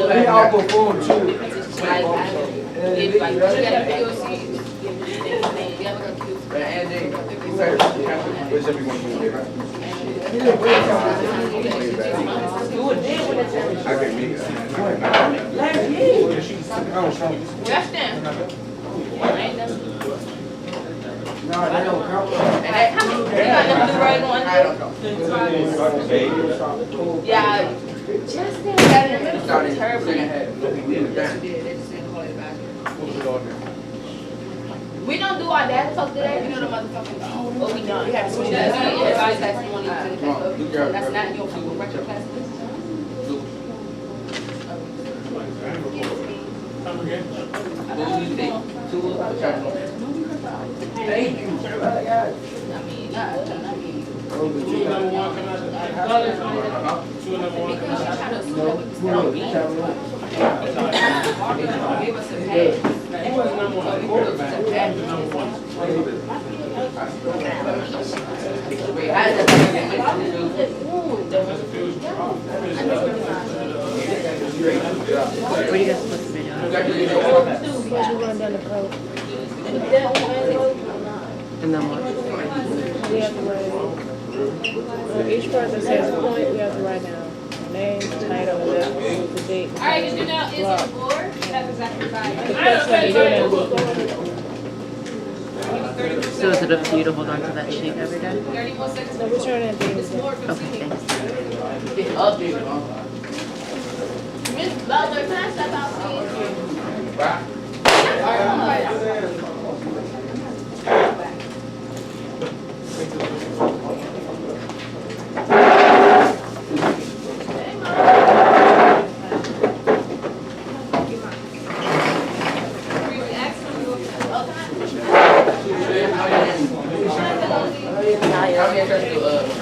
They outperform too. No, they don't count. Yeah. Just that in the middle was terrible. They just didn't call it back. We don't do our data talk today. You know the motherfucking. Oh, we done. We have to switch that. That's not your record class. Thank you. I mean, not me. Give us a pass. Where do you guys supposed to be doing? Once we run down the road, And then what? we have to write each person says a point, we have to write down name, title, the date. All right, you do now is on board. That's exactly right. The question you do So is it up to you to hold on to that sheet every day? 31 seconds. now, we're trying to do It's more Okay, confusing. thanks. Miss Butler, can I step out, please?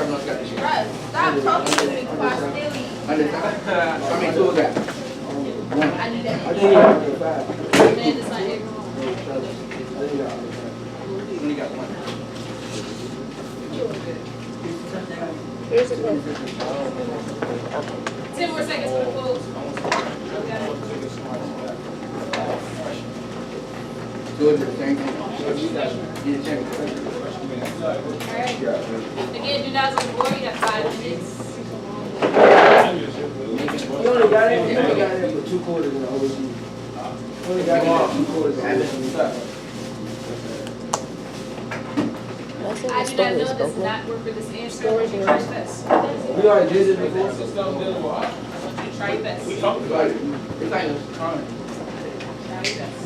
Stop talking to me before I steal you. How many tools got? I need that. I think you got five. Man, this not it. Only got one. Here's the quote. 10 more seconds for the close. Good, thank you. Get Alright. Again, do not on the board. You have 5 minutes. You only got it for 2 quarters in the whole season. You only got it for 2 quarters in the whole season. That's I it, do not the know story does is not work for this answer. Storage Try is- your best. We already did it before. I want you to try your best. It's like a time. Try your best.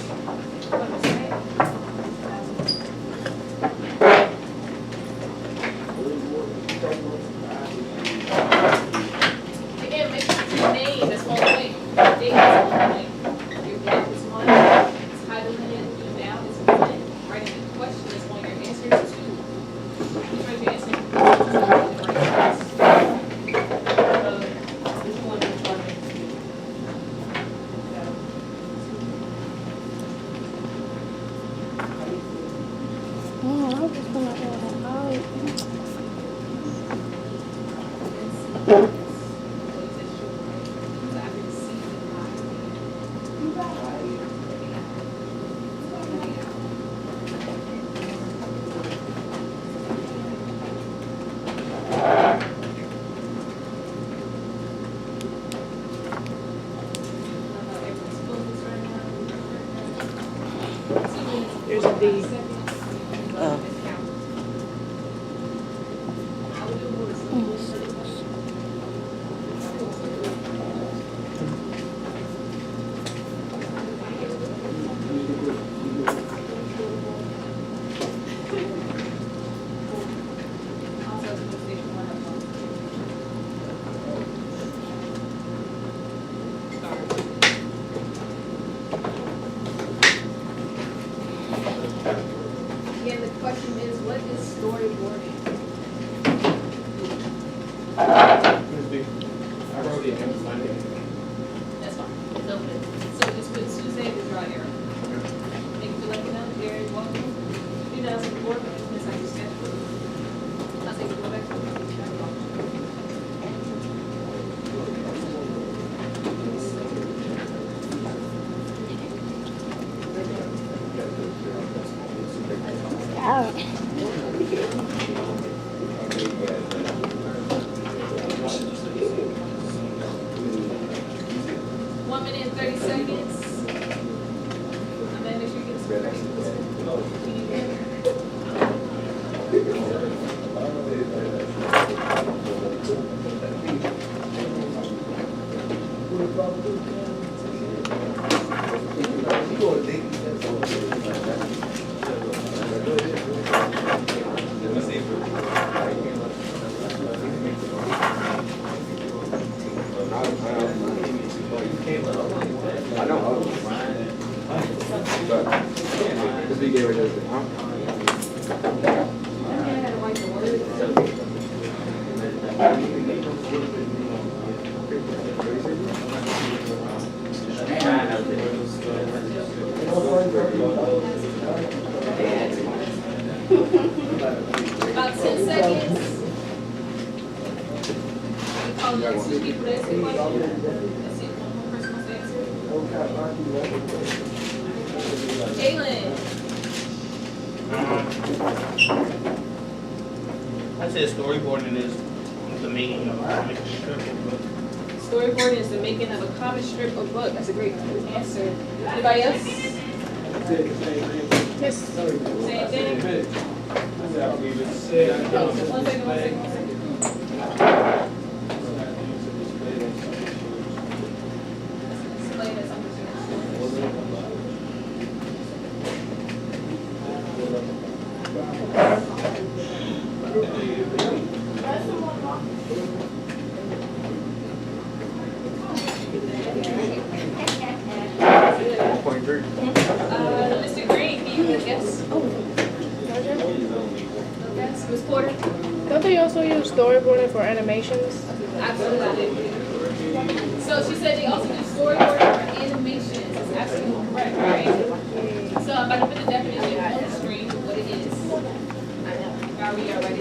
Again, make sure it's your name. That's one point. Date is one point. Your date is one. Title in it, do now is one. Writing the question is one. Your answer is 2. Please write your answer. Which one is one? I was just gonna There's a D. Oh. Again, the question is, what is storyboarding? That's fine. It's open. So just put Tuesday to draw arrow. Thank you for letting me know. Gary, welcome. 2004, that's how you schedule. 1 minute and 30 seconds. And then make sure you get some questions. I know. This big area does it, huh? About 10 seconds. We call the 2 people to answer the question. Let's see if one more person wants to answer. Jalen. I said storyboarding is the making of a comic strip book. Storyboarding is the making of a comic strip or book. That's a great answer. Anybody else? Yes. Same thing? One second. Explain it, Mr. Green, can you guess? No guess? Ms. Porter? Don't they also use storyboarding for animations? Absolutely. So she said they also do storyboarding for animations. That's absolutely correct, right? So I'm about to put the definition on the screen, what it is. Now we are right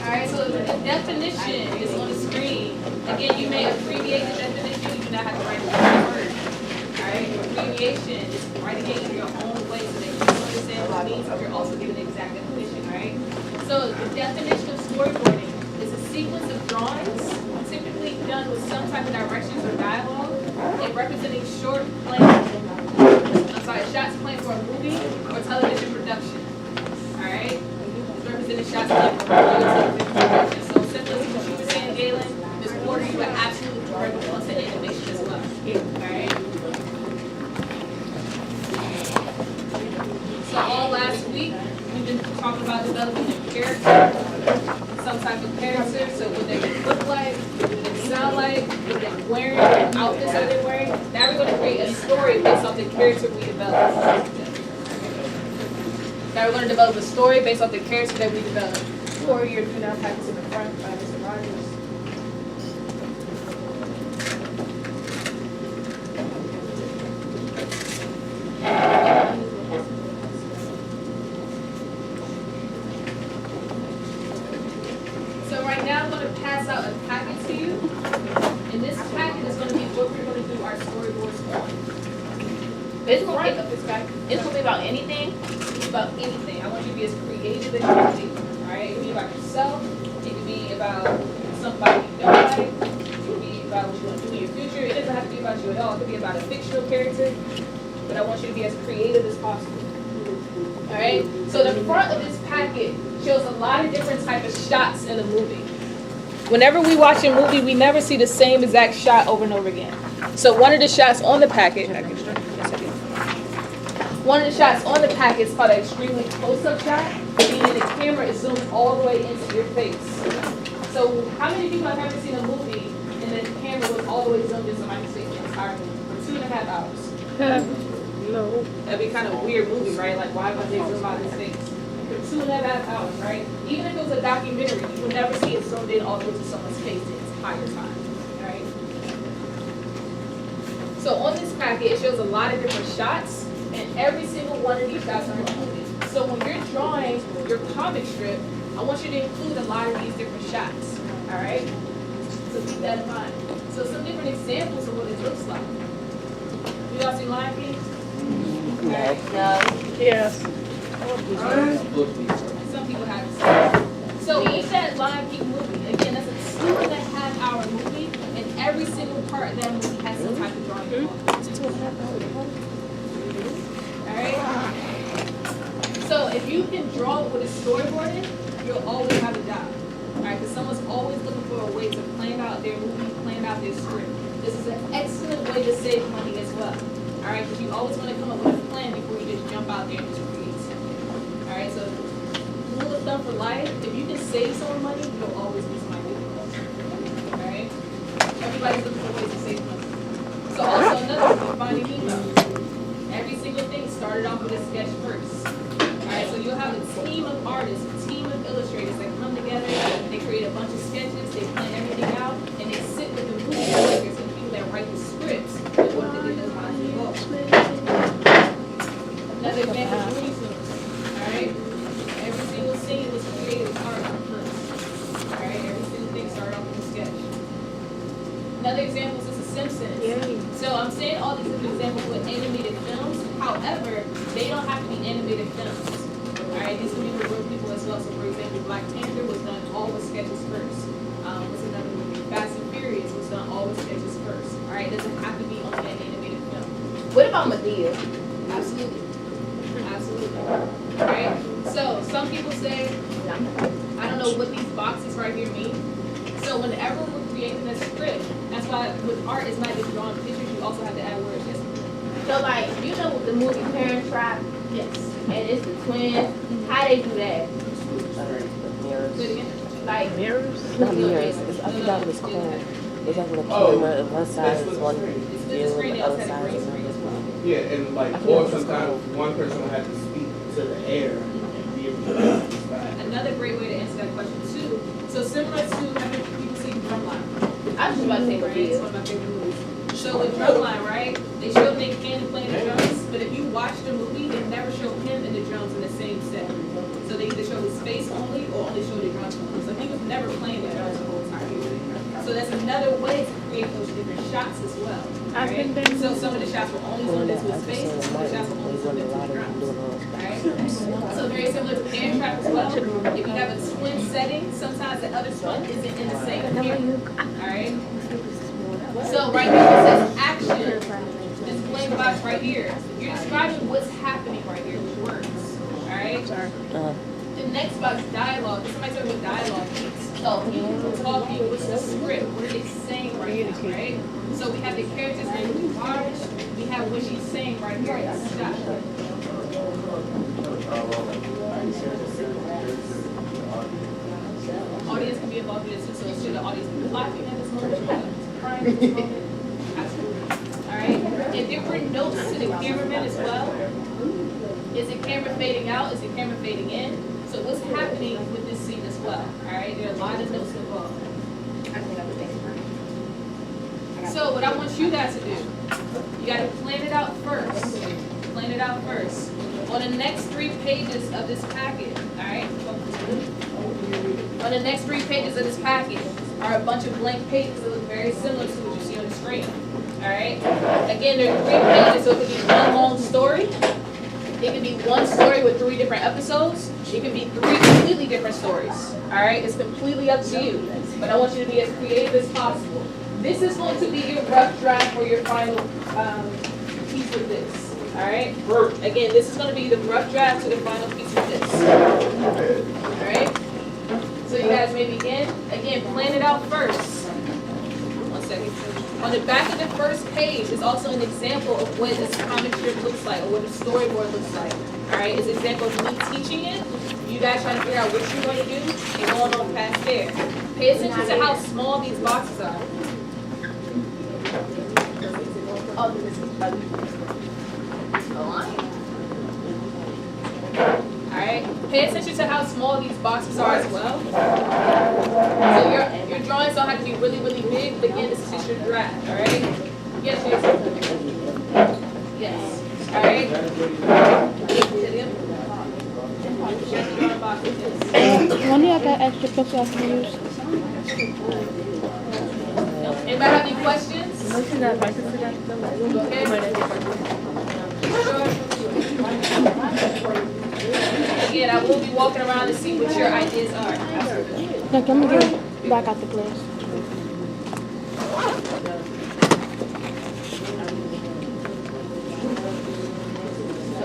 Alright, so the definition is on the screen. Again, you may abbreviate the definition, you do not have to write one word. Alright, abbreviation is writing it in your own way so that you understand what it means, but you're also giving the exact definition, right? So the definition of storyboarding is a sequence of drawings, typically done with some type of directions or dialogue, and representing short shots planned for a movie or television production. Alright? It's representing shots planned for a movie or television production. So simply as what you were saying, Galen, Ms. Porter, you are absolutely correct when it comes to animation as well. Alright? So all last week, we've been talking about developing a character, some type of character. So what they look like, what they sound like, what they're wearing, what outfits are they wearing. Now we're going to create a story based off the character we developed. Now we're going to develop a story based off the character that we developed. For your now practice in the front by Mr. Rogers. So right now I'm going to pass out a packet to you. And this packet is going to be what we're going to do our storyboards on. It's going to be about anything. It's about anything. I want you to be as creative as you can be. Alright? It could be about yourself. It could be about somebody you don't like. It could be about what you want to do in your future. It doesn't have to be about you at all. It could be about a fictional character. But I want you to be as creative as possible. Alright? So the front of this packet shows a lot of different types of shots in a movie. Whenever we watch a movie, we never see the same exact shot over and over again. So one of the shots on the packet, one of the shots on the packet is called an extremely close-up shot, meaning the camera is zoomed all the way into your face. So how many people have ever seen a movie and the camera was all the way zoomed into somebody's face the entire movie for 2.5 hours? No. That'd be kind of a weird movie, right? Like, why would they zoom out his face? For 2.5 hours, right? Even if it was a documentary, you would never see it zoomed in all the way to someone's face the entire time, right? So on this packet, it shows a lot of different shots, and every single one of these shots are included. So when you're drawing your comic strip, I want you to include a lot of these different shots, all right? So keep that in mind. So some different examples of what it looks like. y'all seen Lion King? Yes. Some people haven't seen it. So each that Lion King movie, again, that's a 2.5-hour movie, and every single part of that movie has some type of drawing involved. Alright? So if you can draw with a storyboarding, you'll always have a job. Alright? Because someone's always looking for a way to plan out their movie, plan out their script. This is an excellent way to save money as well. Alright? Because you always want to come up with a plan before you just jump out there and just create something. Alright? So rule of thumb for life, if you can save someone money, you'll always be somebody who alright? Everybody's looking for ways to save money. So also another one, Finding Nemo. Every single thing started off with a sketch first. Alright, so you'll have a team of artists, a team of illustrators that come together, they create a bunch of sketches, they plan everything out, and they sit with the movie directors and people that write the scripts and what they did how to go. Another example is Looney Tunes. Alright? Every single scene was created with art first. Alright, every single thing started off with a sketch. Another example is The Simpsons. So I'm saying all these different examples with animated films. However, they don't have to be animated films. Alright, these can be with real people as well. So for example, Black Panther was done all with sketches first. What's another movie? Fast and Furious was done all with sketches first. Alright, it doesn't have to be only an animated film. What about Medea? Absolutely. Absolutely. Alright? So some people say, I don't know what these boxes right here mean. So whenever we're creating a script, that's why with art it's not just drawing pictures, you also have to add words. Yes. So like, you know the movie Parent Trap? Yes. And it's the twins. How they do that? Say it again. Like Mirrors? Not mirrors. I forgot what it's called. It's like when a camera on one side is one view and the other side is another. Yeah, and like, or sometimes one person will have to speak to the air and be able to describe. Another great way to answer that question too. So similar to having people see Drumline. I was just about to say Right? It's Medea. one of my favorite movies. So with Drumline, right? They show Nick Cannon playing the drums, but if you watch the movie, they never show him and the drums in the same set. So they either show his face only or only show the drums only. So he was never playing the drums the whole time. So that's another way to create those different shots as well. I've Right? been- So some of the shots were only zoomed into his face, and some of the shots were only zoomed into the drums. Right? So very similar to Parent Trap as well. If you have a twin setting, sometimes the other twin isn't in the same camera. Alright? So right here it says action. This blank box right here. You're describing what's happening right here with words. Alright? The next box, dialogue. Somebody tell me what dialogue means. So people talking, what's the script? What are they saying right now, right? So we have the characters named Marge. We have what she's saying right here in the shot. Audience can be involved in this too, so should the audience be clapping at this moment? Should the audience be crying at this moment? Absolutely. Alright? And different notes to the cameraman as well. Is the camera fading out? Is the camera fading in? So what's happening with this scene as well? Alright? There are a lot of notes involved. So what I want you guys to do, you gotta plan it out first. Plan it out first. On the next 3 pages of this packet, alright? On the next 3 pages of this packet are a bunch of blank pages that look very similar to what you see on the screen. Alright? Again, there are 3 pages, so it could be one long story. It could be one story with 3 different episodes. It could be 3 completely different stories. Alright? It's completely up to you. But I want you to be as creative as possible. This is going to be your rough draft for your final piece of this. Alright? Again, this is going to be the rough draft to the final piece of this. Alright? So you guys may begin. Again, plan it out first. 1 second. On the back of the first page is also an example of what this comic strip looks like or what a storyboard looks like. Alright? It's an example of me teaching it. You guys trying to figure out what you're going to do and going on past there. Pay attention to how small these boxes are. Alright, pay attention to how small these boxes are as well. So your drawings don't have to be really, really big, but again, this is just your draft, alright? Yes, Jason? Yes. Alright? When do y'all got extra pencil I can use? Anybody have any questions? Again, I will be walking around to see what your ideas are. Look, I'm gonna get back out the class.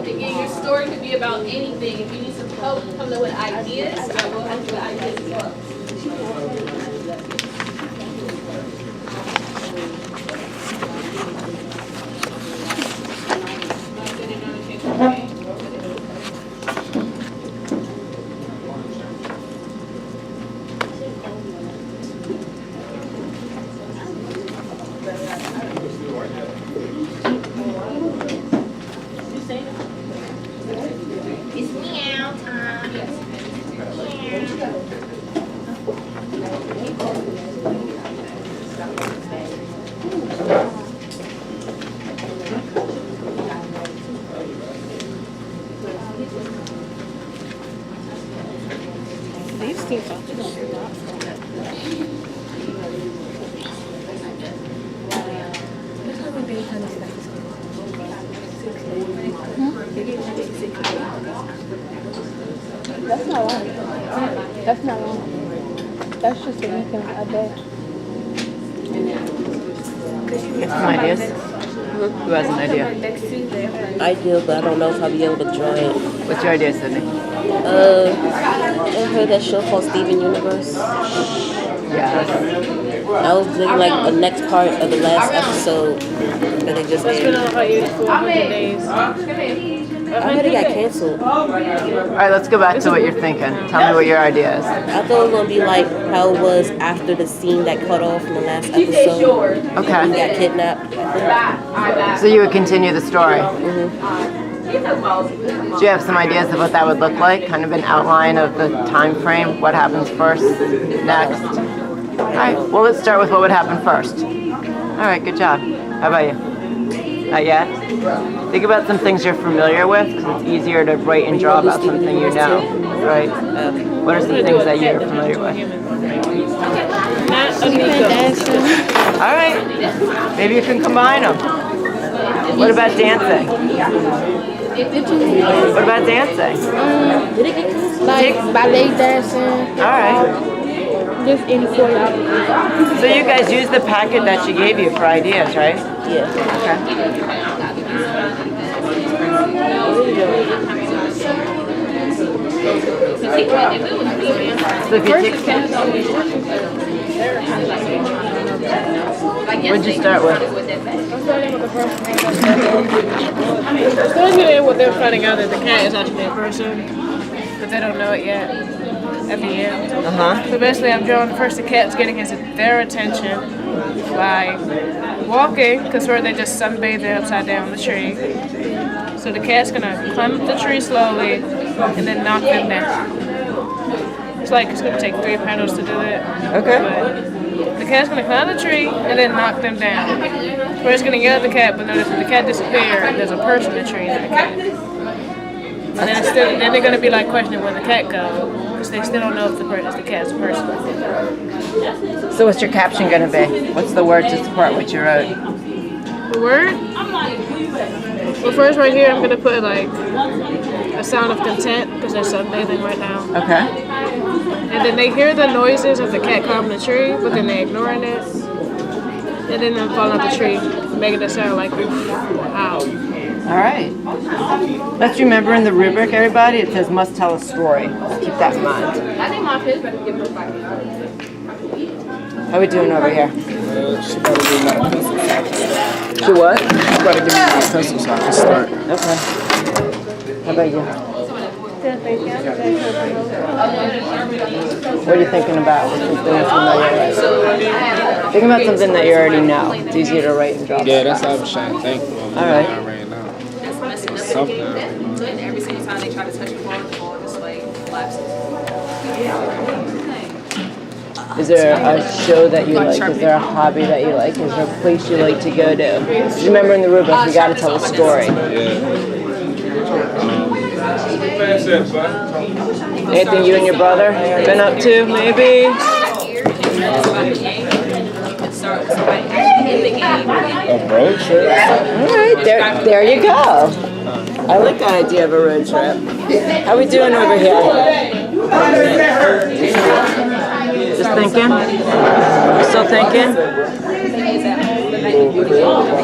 Again, your story could be about anything. If you need some help coming up with ideas, I will help you with ideas as well. It's meow time. These things are That's not long. That's not long. That's just a weekend a day. Some ideas? Who has an idea? I do, but I don't know if I'll be able to join it. What's your idea, Sydney? I heard that show called Steven Universe. Yes. I was thinking like the next part of the last episode that they just It's been made. on hiatus for 100 days. I heard it got canceled. All right, let's go back to what you're thinking. Tell me what your idea is. I thought it was gonna be like how it was after the scene that cut off in the last episode. He Okay. got kidnapped. So you would continue the story. Do you have some ideas of what that would look like? Kind of an outline of the time frame? What happens first? Next? All right. Well, let's start with what would happen first. All right. Good job. How about you? Not yet? Think about some things you're familiar with, because it's easier to write and draw about something you know, right? What are some things that you're familiar with? Not Anika. All right. Maybe you can combine them. What about dancing? What about dancing? Like ballet dancing. All right. Just any choreography. So you guys use the packet that she gave you for ideas, right? Yeah. Okay. So if you take, what'd you start with? I'm starting with the first one. Starting with them finding out that the cat is actually a person, but they don't know it yet. At the end. So basically, I'm drawing first the cat's getting their attention by walking, because they just sunbathe there upside down the tree. So the cat's gonna climb up the tree slowly and then knock them down. It's gonna take 3 panels to do it. Okay. But the cat's gonna climb the tree and then knock them down. First gonna yell at the cat, but notice if the cat disappears, there's a person in the tree and the cat. And then they're gonna be questioning where the cat goes, because they still don't know if the cat's a person. So what's your caption going to be? What's the word to support what you wrote? The word? Well, first right here, I'm gonna put a sound of content, because they're sunbathing right now. Okay. And then they hear the noises of the cat climbing the tree, but then they're ignoring it. And then them falling off the tree, making it sound like, ow. All right. Let's remember in the rubric, everybody, it says must tell a story. Keep that in mind. I think my kids better give her fight. How we doing over here? She better give me my pencil so I can start. To what? She better give me my pencil so I can start. Okay. How about you? What are you thinking about? What's something you're familiar with? Think about something that you already know. It's easier to write and draw. Yeah, that's what I was trying to think. All right. That's messing up. Something. And every single time they try to touch the ball just collapses. Is there a show that you like? Is there a hobby that you like? Is there a place you like to go to? Just remember in the rubric, you got to tell a story. Anything you and your brother been up to, maybe? Start with somebody in the game. A road trip? All right, there you go. I like the idea of a road trip. How we doing over here? Just thinking? Still thinking?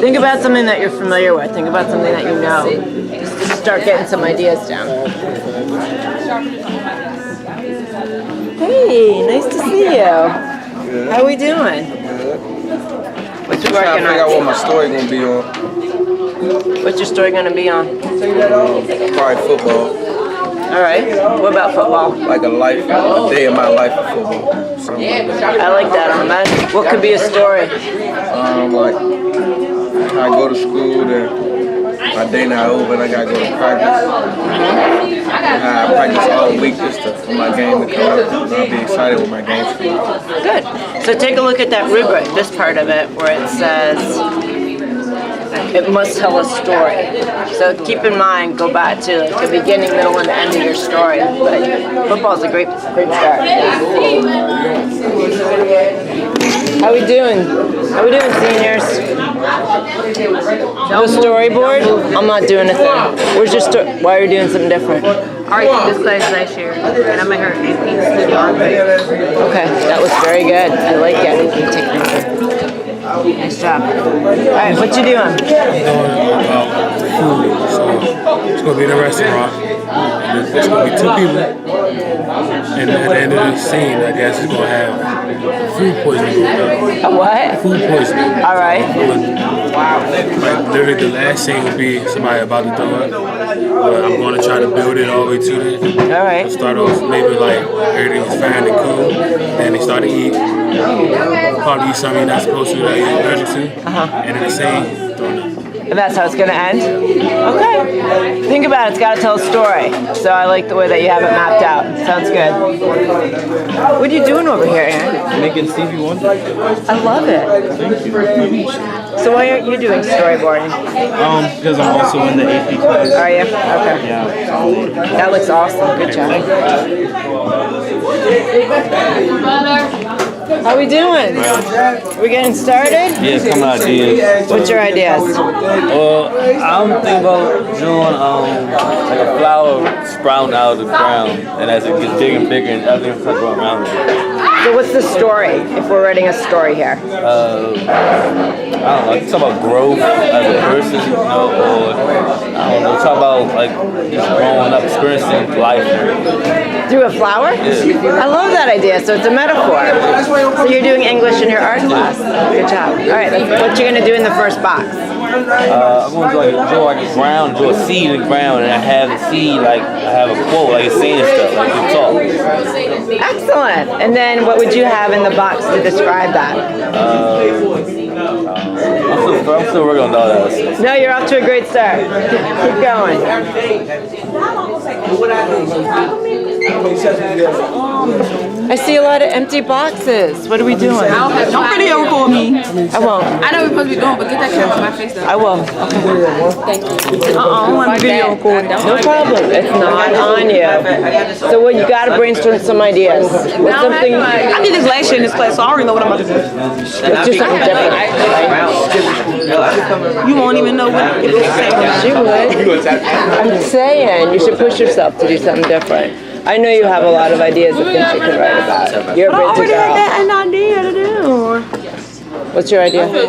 Think about something that you're familiar with. Think about something that you know. Just start getting some ideas down. Hey, nice to see you. How we doing? What you working Trying to figure out what on? my story gonna be on. What's your story gonna be on? Probably football. All right. What about football? Like a day in my life of football. Something like that. I like that. What could be a story? Like I go to school, then my day not over, and I gotta go to practice. I practice all week just for my game to come out. And I'll be excited when my games come out. Good. So take a look at that rubric, this part of it, where it says it must tell a story. So keep in mind, go back to the beginning, middle, and end of your story. But football's a great start. How we doing? How we doing, seniors? No storyboard? I'm not doing a thing. Where's your why are you doing something different? I already took this class last year, and I'm in her AP studio. Okay, that was very good. I like it. Nice job. Alright, what you doing? I'm doing about food, so it's gonna be in a restaurant. And there's gonna be two people, and at the end of the scene, I guess it's gonna have food poisoning. A what? Food poisoning. Alright. Like literally, the last scene will be somebody about to throw up, but I'm gonna try to build it all the way to there. Alright. Start off maybe like everything was fine and cool, then they start to eat. Probably eat something you're not supposed to, that you're allergic to, and then the scene throwing up. And that's how it's gonna end? Okay. Think about it, it's gotta tell a story. So I like the way that you have it mapped out. Sounds good. What are you doing over here, Aaron? Making Stevie Wonder. I love it. So why aren't you doing storyboarding? Because I'm also in the AP class. Are you? Okay. Yeah. That looks awesome. Good job. How we doing? We getting started? Yeah, come on, ideas. What's your ideas? I'm thinking about doing like a flower sprouting out of the ground, and as it gets bigger and bigger, and everything starts going around it. So what's the story, if we're writing a story here? I don't know, like talk about growth as a person, you know, or I don't know, talk about like just growing up, experiencing life. Through a flower? Yeah. I love that idea. So it's a metaphor. So you're doing English in your art class. Good job. All right, what you gonna do in the first box? I'm going to draw like a ground, draw a seed in the ground, and I have the seed like I have a quote, like it's saying stuff, like you talk. Excellent. And then what would you have in the box to describe that? I'm still working on all that. No, you're off to a great start. Keep going. I see a lot of empty boxes. What are we doing? Don't video record me. I won't. I know we're supposed to be doing, but get that camera to my face though. I will. Thank you. I don't want to video record. No problem. It's not on you. So what you got to brainstorm some ideas. What's something? I did this last year in this class, so I already know what I'm about to do. Let's do something different. You won't even know what if it's the same. She would. I'm saying you should push yourself to do something different. I know you have a lot of ideas of things you can write about. You're a busy girl. An idea to do. What's your idea? I'm a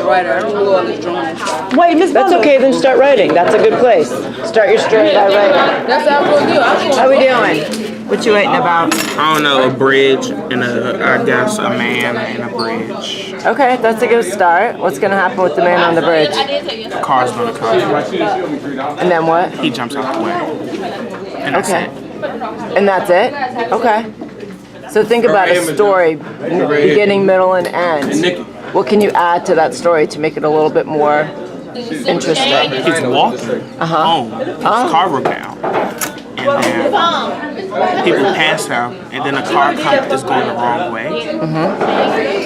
writer. I don't know all this drawing. Wait, Miss. That's okay. Then start writing. That's a good place. Start your story by writing. That's what I'm going to do. How we doing? What you writing about? I don't know, a bridge and I guess a man and a bridge. Okay, that's a good start. What's gonna happen with the man on the bridge? The car's gonna come. And then what? He jumps out the way. And that's Okay. it. And that's it? Okay. So think about a story, beginning, middle, and end. What can you add to that story to make it a little bit more interesting? He's walking home. His car broke down. And then people pass him, and then a car is going the wrong way.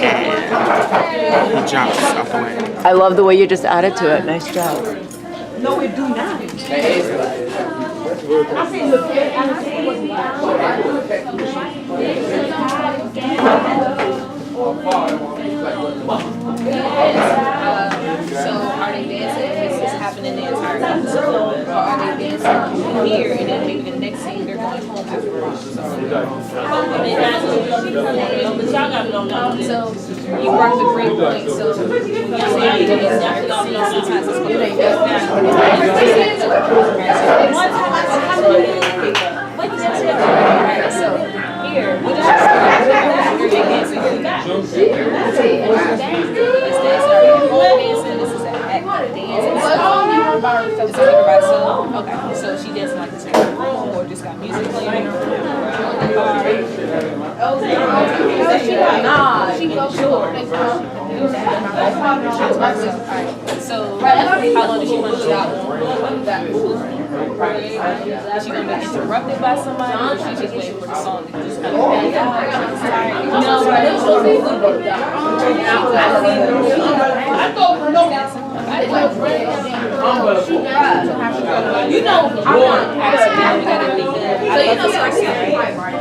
And he jumps out the way. I love the way you just added to it. Nice job. No, we do not. So are they dancing? Is this happening the entire episode? Or are they dancing here and then maybe the next scene they're going home afterwards? So you brought up a great point. So when you say they dance after the scene, sometimes it's going to be so here, what is your story? You're dancing. Let's dance. This is an act dance. It's everybody. So okay, so she dancing like this in the room, or just got music playing. She goes short. So how long does she want to stop? Is she going to be interrupted by somebody, or is she just waiting for the song to just kind of fade out? No, I didn't show me. You know, I'm not asking. We gotta think that. So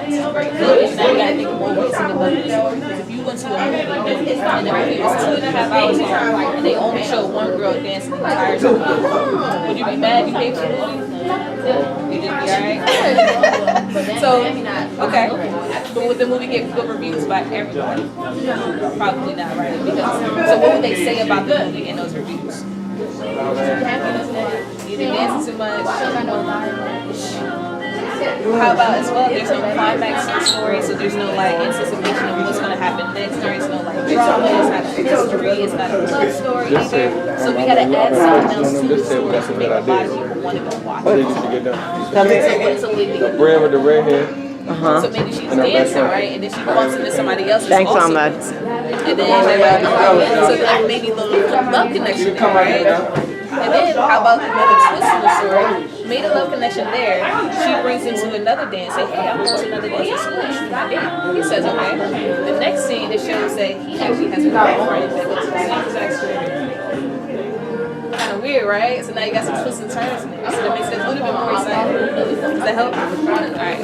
you know, right? Now you gotta think of more ways to develop the show. If you went to a movie and the movie was 2.5 hours long, and they only show one girl dancing the entire time, would you be mad you paid for the movie? You just be alright? So, okay. But would the movie get good reviews by everybody? Probably not, right? Because, so what would they say about the movie in those reviews? You didn't dance too much. How about as well, there's no climax to the story, so there's no like anticipation of what's going to happen next. There is no like drama, it's not a mystery, it's not a love story either. So we got to add something else to the story to make a lot of people want to go watch it. So the brand with the red hair. So maybe she's dancing, right? And then she bumps into somebody else. Thanks also on that. and then everybody, so then maybe a little love connection there, right? And then how about another twist in the story? Made a love connection there. She brings him to another dance. Say, hey, I'm going to another dance at school. She's my date. He says, okay. The next scene, it shows that he actually has a girlfriend that goes to the same exact school. Kind of weird, right? So now you got some twists and turns in there. So that makes it a little bit more exciting. Does that help? All right.